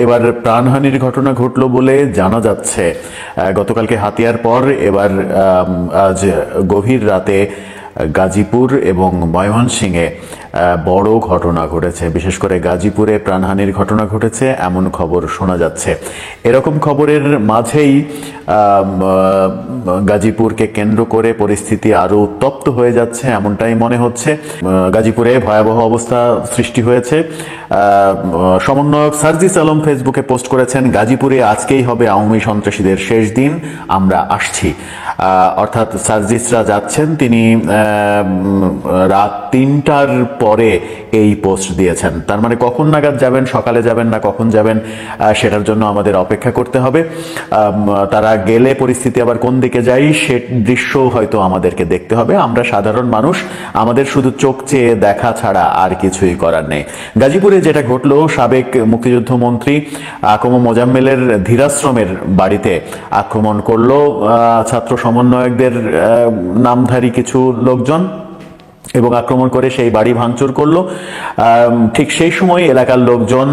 এবার প্রাণহানির ঘটনা ঘটলো বলে জানা যাচ্ছে। গতকালকে হাতিয়ার পর এবার আজ গভীর রাতে গাজীপুর এবং ময়মনসিংহে বড় ঘটনা ঘটেছে। বিশেষ করে গাজীপুরে প্রাণহানির ঘটনা ঘটেছে এমন খবর শোনা যাচ্ছে। এরকম খবরের মাঝেই গাজীপুরকে কেন্দ্র করে পরিস্থিতি আরো উত্তপ্ত হয়ে যাচ্ছে এমনটাই মনে হচ্ছে। গাজীপুরে ভয়াবহ অবস্থা সৃষ্টি হয়েছে। সমন্বয়ক সার্জিস আলম ফেসবুকে পোস্ট করেছেন, গাজীপুরে আজকেই হবে আওয়ামী সন্ত্রাসীদের শেষ দিন, আমরা আসছি। অর্থাৎ সার্জিসরা যাচ্ছেন, তিনি রাত 3টার পরে এই পোস্ট দিয়েছেন। তার মানে কখন নাগাদ যাবেন, সকালে যাবেন না কখন যাবেন, সেটার জন্য আমাদের অপেক্ষা করতে হবে। তারা গেলে পরিস্থিতি আবার কোন দিকে যায় সে দৃশ্য হয়তো আমাদেরকে দেখতে হবে। আমরা সাধারণ মানুষ, আমাদের শুধু চোখ চেয়ে দেখা ছাড়া আর কিছুই করার নেই। গাজীপুরে যেটা ঘটলো, সাবেক মুক্তিযুদ্ধ মন্ত্রী আকম মোজাম্মেলের ধীরাশ্রমের বাড়িতে আক্রমণ করলো ছাত্র সমন্বয়কদের নামধারী কিছু লোকজন এবং আক্রমণ করে সেই বাড়ি ভাঙচুর করলো। ঠিক সেই সময় এলাকার লোকজন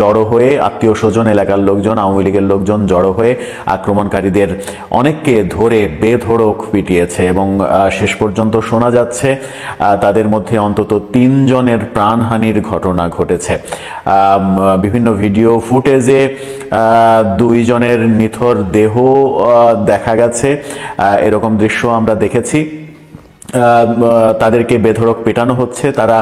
জড়ো হয়ে, আত্মীয় স্বজন, এলাকার লোকজন, আওয়ামী লীগের লোকজন জড়ো হয়ে আক্রমণকারীদের অনেককে ধরে বেধড়ক পিটিয়েছে এবং শেষ পর্যন্ত শোনা যাচ্ছে তাদের মধ্যে অন্তত 3 জনের প্রাণহানির ঘটনা ঘটেছে। বিভিন্ন ভিডিও ফুটেজে 2 জনের নিথর দেহ দেখা গেছে, এরকম দৃশ্য আমরা দেখেছি। তাদেরকে বেধড়ক পেটানো হচ্ছে, তারা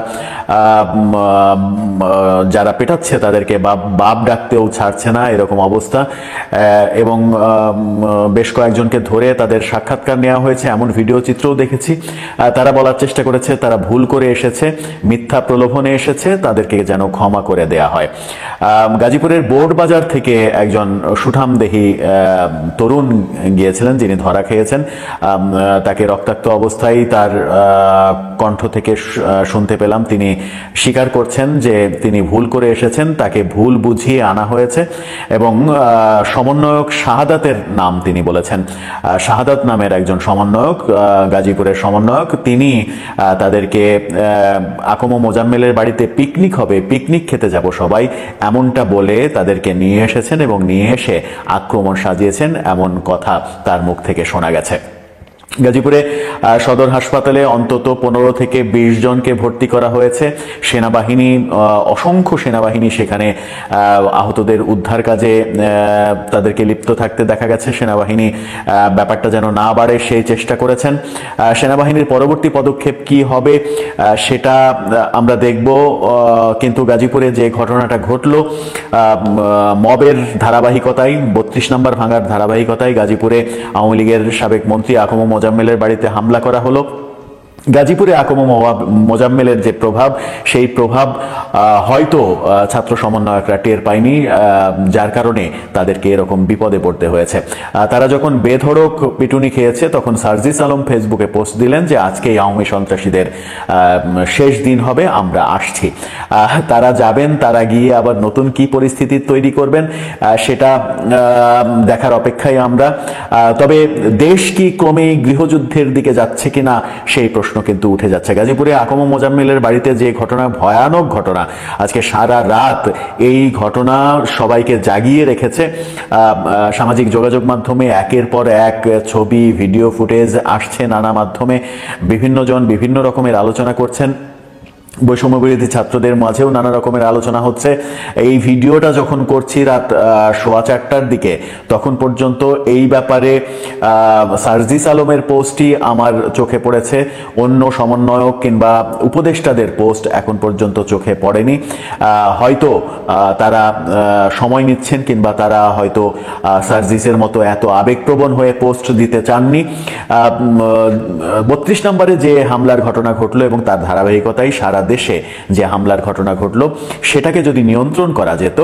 যারা পেটাচ্ছে তাদেরকে বাপ ডাকতেও ছাড়ছে না, এরকম অবস্থা। এবং বেশ কয়েকজনকে ধরে তাদের সাক্ষাৎকার নেওয়া হয়েছে, এমন ভিডিও চিত্রও দেখেছি। তারা বলার চেষ্টা করেছে তারা ভুল করে এসেছে, মিথ্যা প্রলোভনে এসেছে, তাদেরকে যেন ক্ষমা করে দেয়া হয়। গাজীপুরের বোর্ড বাজার থেকে একজন সুঠামদেহী তরুণ গিয়েছিলেন, যিনি ধরা খেয়েছেন। তাকে রক্তাক্ত অবস্থায় তার কণ্ঠ থেকে শুনতে পেলাম তিনি স্বীকার করছেন যে তিনি ভুল করে এসেছেন, তাকে ভুল বুঝিয়ে আনা হয়েছে। এবং সমন্বয়ক শাহাদাতের নাম তিনি বলেছেন। শাহাদাত নামের একজন সমন্বয়ক, গাজীপুরের সমন্বয়ক, তিনি তাদেরকে আকম মোজাম্মেলের বাড়িতে পিকনিক হবে, পিকনিক খেতে যাব সবাই, এমনটা বলে তাদেরকে নিয়ে এসেছেন এবং নিয়ে এসে আক্রমণ সাজিয়েছেন, এমন কথা তার মুখ থেকে শোনা গেছে। গাজীপুরে সদর হাসপাতালে অন্তত 15 থেকে 20 জনকে ভর্তি করা হয়েছে। সেনাবাহিনী, অসংখ্য সেনাবাহিনী সেখানে আহতদের উদ্ধার কাজে তাদেরকে লিপ্ত থাকতে দেখা গেছে। সেনাবাহিনী ব্যাপারটা যেন না বাড়ে সেই চেষ্টা করেছেন। সেনাবাহিনীর পরবর্তী পদক্ষেপ কি হবে সেটা আমরা দেখব। কিন্তু গাজীপুরে যে ঘটনাটা ঘটল, মবের ধারাবাহিকতায়, 32 নম্বর ভাঙার ধারাবাহিকতায় গাজীপুরে আওয়ামী লীগের সাবেক মন্ত্রী আকম মোজাম্মেলের বাড়িতে হামলা করা হলো। গাজীপুরে আকম মোজাম্মেলের যে প্রভাব, সেই প্রভাব হয়তো ছাত্র সমন্বয়করা টের পায়নি, যার কারণে তাদেরকে এরকম বিপদে পড়তে হয়েছে। তারা যখন বেধড়ক পিটুনি খেয়েছে তখন সার্জিস আলম ফেসবুকে পোস্ট দিলেন যে আজকেই আওয়ামী সন্ত্রাসীদের শেষ দিন হবে, আমরা আসছি। তারা যাবেন, তারা গিয়ে আবার নতুন কি পরিস্থিতি তৈরি করবেন সেটা দেখার অপেক্ষায় আমরা। তবে দেশ কি ক্রমেই গৃহযুদ্ধের দিকে যাচ্ছে কিনা সেই প্রশ্ন কিন্তু উঠে যাচ্ছে। গাজীপুরে আকম মোজাম্মেলের বাড়িতে যে ঘটনা, ভয়ানক ঘটনা, আজকে সারা রাত এই ঘটনা সবাইকে জাগিয়ে রেখেছে। সামাজিক যোগাযোগ মাধ্যমে একের পর এক ছবি, ভিডিও ফুটেজ আসছে নানা মাধ্যমে, বিভিন্ন জন বিভিন্ন রকমের আলোচনা করছেন। বৈষম্য বিরোধী ছাত্রদের মাঝেও নানা রকমের আলোচনা হচ্ছে। এই ভিডিওটা যখন করছি রাত 4:15টার দিকে, তখন পর্যন্ত এই ব্যাপারে সার্জিস আলমের পোস্টই আমার চোখে পড়েছে। অন্য সমন্বয়ক কিংবা উপদেষ্টাদের পোস্ট এখন পর্যন্ত চোখে পড়েনি। হয়তো তারা সময় নিচ্ছেন কিংবা তারা হয়তো সার্জিসের মতো এত আবেগপ্রবণ হয়ে পোস্ট দিতে চাননি। 32 নম্বরে যে হামলার ঘটনা ঘটলো এবং তার ধারাবাহিকতায় সারা দেশে যে হামলার ঘটনা ঘটলো, সেটাকে যদি নিয়ন্ত্রণ করা যেত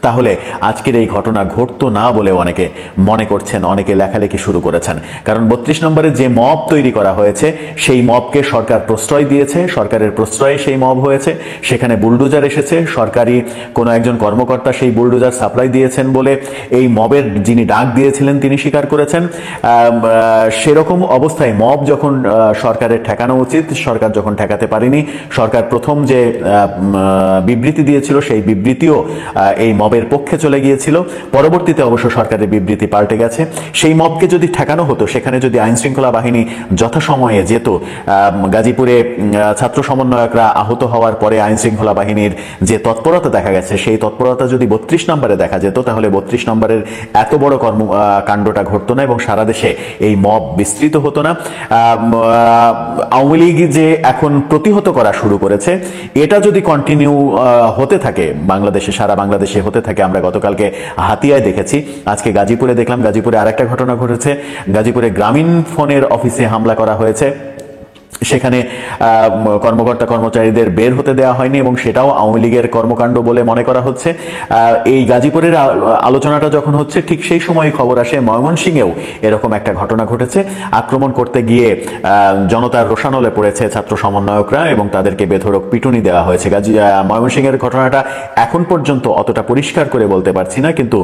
তাহলে আজকের এই ঘটনা ঘটতো না বলে অনেকে মনে করছেন, অনেকে লেখালেখি শুরু করেছেন। কারণ 32 নম্বরে যে মব তৈরি করা হয়েছে সেই মবকে সরকার প্রশ্রয় দিয়েছে, সরকারের প্রশ্রয়ে সেই মব হয়েছে। সেখানে বুলডোজার এসেছে, সরকারি কোনো একজন কর্মকর্তা সেই বুলডোজার সাপ্লাই দিয়েছেন বলে এই মবের যিনি ডাক দিয়েছিলেন তিনি স্বীকার করেছেন। সেরকম অবস্থায় মব যখন সরকারের ঠেকানো উচিত, সরকার যখন ঠেকাতে পারেনি, সরকার প্রথম যে বিবৃতি দিয়েছিল সেই বিবৃতিও এই মবের পক্ষে চলে গিয়েছিল। পরবর্তীতে অবশ্য সরকারের বিবৃতি পাল্টে গেছে। সেই মবকে যদি ঠেকানো হতো, সেখানে যদি আইন শৃঙ্খলা বাহিনী যথাসময়ে যেত, গাজীপুরে ছাত্র সমন্বয়করা আহত হওয়ার পরে আইন শৃঙ্খলা বাহিনীর যে তৎপরতা দেখা গেছে, সেই তৎপরতা যদি 32 নম্বরে দেখা যেত, তাহলে 32 নম্বরের এত বড় কাণ্ডটা ঘটতো না এবং সারা দেশে এই মব বিস্তৃত হতো না। আওয়ামী লীগ যে এখন প্রতিহত করা শুরু করেছে, এটা যদি কন্টিনিউ হতে থাকে বাংলাদেশে, সারা বাংলাদেশে হতে থাকে, আমরা গতকালকে হাতিয়ায় দেখেছি, আজকে গাজীপুরে দেখলাম, গাজীপুরে আরেকটা ঘটনা ঘটেছে। গাজীপুরে গ্রামীণ ফোনের অফিসে হামলা করা হয়েছে। সেখানে কর্মকর্তা কর্মচারীদের বের হতে দেওয়া হয়নি এবং সেটাও আওয়ামী লীগের কর্মকাণ্ড বলে মনে করা হচ্ছে। এই গাজীপুরের আলোচনাটা যখন হচ্ছে, ঠিক সেই সময় খবর আসে ময়মনসিংহেও এরকম একটা ঘটনা ঘটেছে। আক্রমণ করতে গিয়ে জনতার রোষানলে পড়েছে ছাত্র সমন্বয়করা এবং তাদেরকে বেধড়ক পিটুনি দেওয়া হয়েছে। ময়মনসিংহের ঘটনাটা এখন পর্যন্ত অতটা পরিষ্কার করে বলতে পারছি না, কিন্তু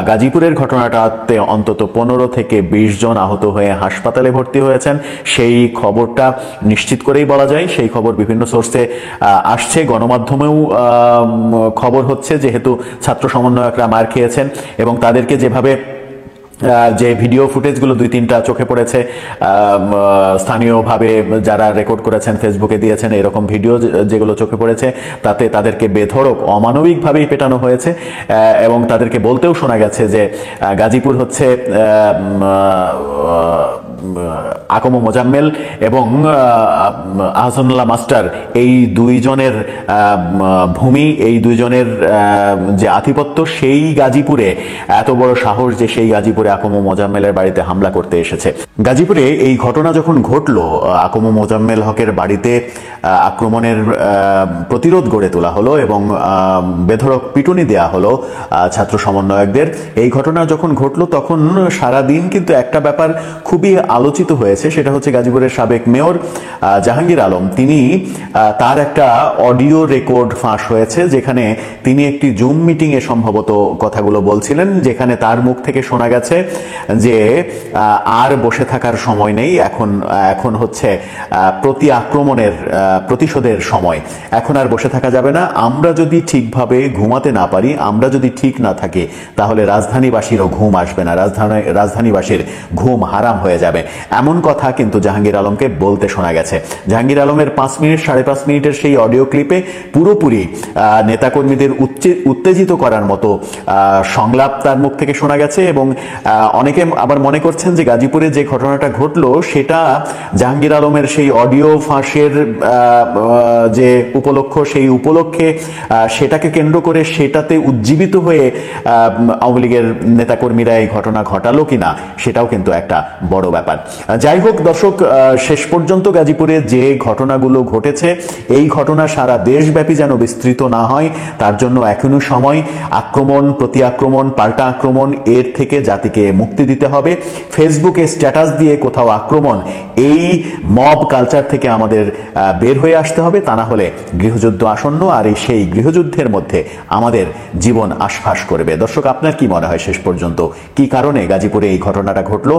গাজীপুরের ঘটনাটাতে অন্তত 15 থেকে 20 জন আহত হয়ে হাসপাতালে ভর্তি হয়েছেন, সেই খবরটা নিশ্চিত করেই বলা যায়। সেই খবর বিভিন্ন সোর্সে আসছে, গণমাধ্যমেও খবর হচ্ছে, যেহেতু ছাত্র সমন্বয়করা মার খেয়েছেন এবং তাদেরকে যেভাবে যে ভিডিও ফুটেজগুলো 2-3টা চোখে পড়েছে, স্থানীয়ভাবে যারা রেকর্ড করেছেন ফেসবুকে দিয়েছেন, এরকম ভিডিও যেগুলো চোখে পড়েছে, তাতে তাদেরকে বেধড়ক অমানবিকভাবেই পেটানো হয়েছে এবং তাদেরকে বলতেও শোনা গেছে যে গাজীপুর হচ্ছে আকম মোজাম্মেল এবং আহসানুল্লাহ মাস্টার, এই দুইজনের ভূমি, এই দুইজনের যে আধিপত্য, সেই গাজীপুরে এত বড় সাহস যে সেই গাজীপুরে আকম মোজাম্মেলের বাড়িতে হামলা করতে এসেছে। গাজীপুরে এই ঘটনা যখন ঘটলো, আকম মোজাম্মেল হকের বাড়িতে আক্রমণের প্রতিরোধ গড়ে তোলা হলো এবং বেধড়ক পিটুনি দেয়া হলো ছাত্র সমন্বয়কদের। এই ঘটনা যখন ঘটলো তখন সারাদিন কিন্তু একটা ব্যাপার খুবই আলোচিত হয়েছে, সেটা হচ্ছে গাজীপুরের সাবেক মেয়র জাহাঙ্গীর আলম, তিনি তার একটা অডিও রেকর্ড ফাঁস হয়েছে, যেখানে তিনি একটি জুম মিটিংয়ে সম্ভবত কথাগুলো বলছিলেন, যেখানে তার মুখ থেকে শোনা গেছে যে আর বসে থাকার সময় নেই, এখন হচ্ছে প্রতি আক্রমণের প্রতিশোধের সময়, এখন আর বসে থাকা যাবে না। আমরা যদি ঠিকভাবে ঘুমাতে না পারি, আমরা যদি ঠিক না থাকি, তাহলে রাজধানীবাসীরও ঘুম আসবে না, রাজধানীবাসীর ঘুম হারাম হয়ে যাবে। এমন কথা কিন্তু জাহাঙ্গীর আলমকে বলতে শোনা গেছে। জাহাঙ্গীর আলমের 5 মিনিট 5.5 মিনিটের সেই অডিও ক্লিপে পুরোপুরি নেতাকর্মীদের উত্তেজিত করার মতো সংলাপ তার মুখ থেকে শোনা গেছে এবং অনেকে আবার মনে করছেন যে গাজীপুরে যে ঘটনাটা ঘটলো সেটা জাহাঙ্গীর আলমের সেই অডিও ফাঁসের যে উপলক্ষ, সেই উপলক্ষে সেটাকে কেন্দ্র করে সেটাতে উজ্জীবিত হয়ে আওয়ামী লীগের নেতাকর্মীরা এই ঘটনা ঘটালো কিনা, সেটাও কিন্তু একটা বড় ব্যাপার। যাই হোক দর্শক, শেষ পর্যন্ত গাজীপুরে যে ঘটনাগুলো ঘটেছে, এই ঘটনা সারা দেশব্যাপী যেন বিস্তৃত না হয়, তার জন্য এখনো সময়। আক্রমণ, প্রতি আক্রমণ, পাল্টা আক্রমণ, এর থেকে জাতিকে মুক্তি দিতে হবে। ফেসবুকে স্ট্যাটাস দিয়ে কোথাও আক্রমণ, এই মব কালচার থেকে আমাদের বের হয়ে আসতে হবে, তা না হলে গৃহযুদ্ধ আসন্ন, আর এই সেই গৃহযুদ্ধের মধ্যে আমাদের জীবন আশফাশ করবে। দর্শক, আপনার কি মনে হয় শেষ পর্যন্ত কি কারণে গাজীপুরে এই ঘটনাটা ঘটলো?